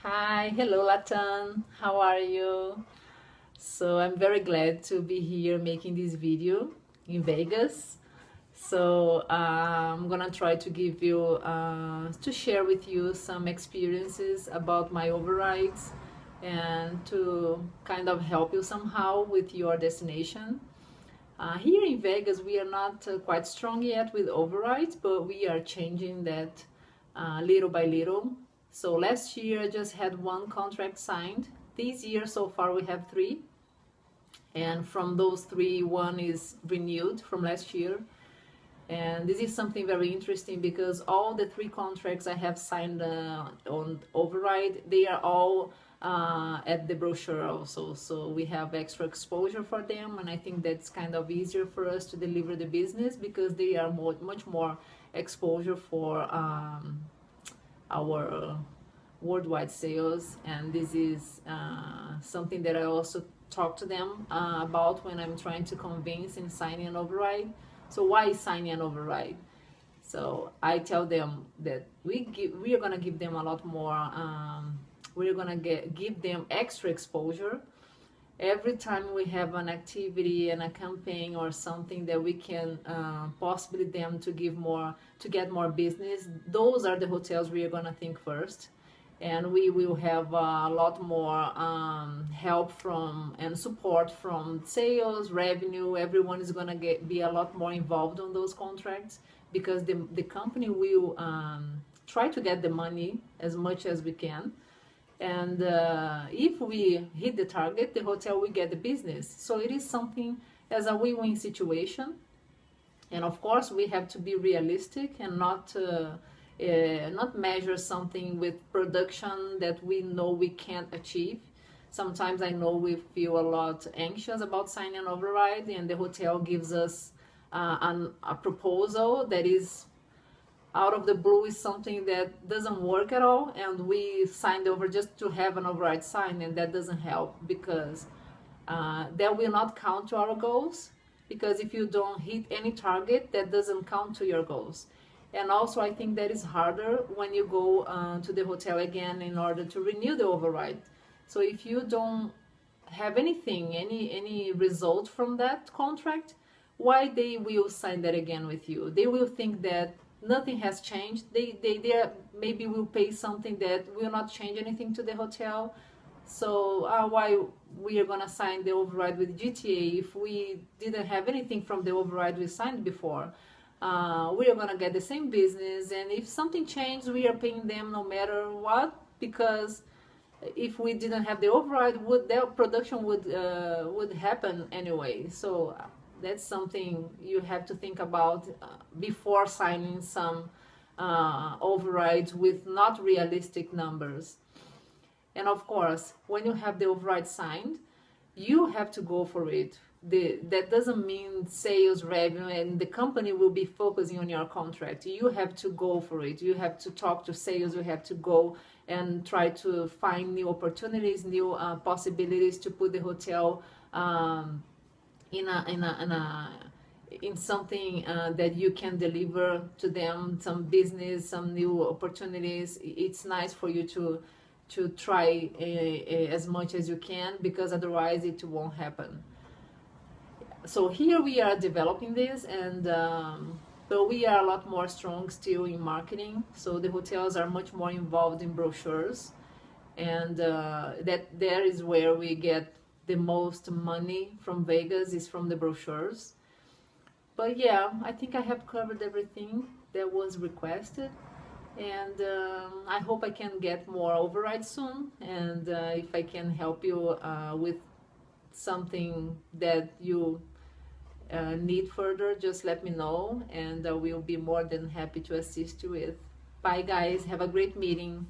Hi, hello Latan, how are you? So I'm very glad to be here making this video in Vegas. So I'm gonna try to give you, to share with you some experiences about my overrides and to kind of help you somehow with your destination. Here in Vegas, we are not quite strong yet with overrides, but we are changing that little by little. So last year I just had one contract signed. This year so far we have three, and from those three, one is renewed from last year. And this is something very interesting because all the three contracts I have signed on override, they are all at the brochure also. So we have extra exposure for them, and I think that's kind of easier for us to deliver the business because they are much more exposure for our worldwide sales. And this is something that I also talk to them about when I'm trying to convince in signing an override. So why signing an override? So I tell them that we are gonna give them a lot more. We're gonna give them extra exposure every time we have an activity and a campaign or something that we can possibly them to give more, to get more business. Those are the hotels we are gonna think first, and we will have a lot more help from and support from sales revenue. Everyone is going to be a lot more involved on those contracts because the company will try to get the money as much as we can, and if we hit the target, the hotel will get the business. So it is something as a win-win situation. And of course we have to be realistic and not measure something with production that we know we can't achieve. Sometimes I know we feel a lot anxious about signing an override, and the hotel gives us a proposal that is out of the blue, is something that doesn't work at all, and we signed over just to have an override signed, and that doesn't help because that will not count to our goals, because if you don't hit any target, that doesn't count to your goals. And also I think that is harder when you go to the hotel again in order to renew the override. So if you don't have anything, any result from that contract, why they will sign that again with you? They will think that nothing has changed. They maybe will pay something that will not change anything to the hotel. So why we are gonna sign the override with GTA if we didn't have anything from the override we signed before? We are gonna get the same business, and if something changed, we are paying them no matter what, because if we didn't have the override, their production would happen anyway. So that's something you have to think about before signing some overrides with not realistic numbers. And of course, when you have the override signed, you have to go for it. That doesn't mean sales revenue and the company will be focusing on your contract. You have to go for it. You have to talk to sales. You have to go and try to find new opportunities, new possibilities to put the hotel in something that you can deliver to them, some business, some new opportunities. It's nice for you to try as much as you can, because otherwise it won't happen. So here we are developing this, and but we are a lot more strong still in marketing. So the hotels are much more involved in brochures, and there is where we get the most money from Vegas, is from the brochures. But yeah, I think I have covered everything that was requested, and I hope I can get more overrides soon, and if I can help you with something that you need further, just let me know, and I will be more than happy to assist you with. Bye guys, have a great meeting.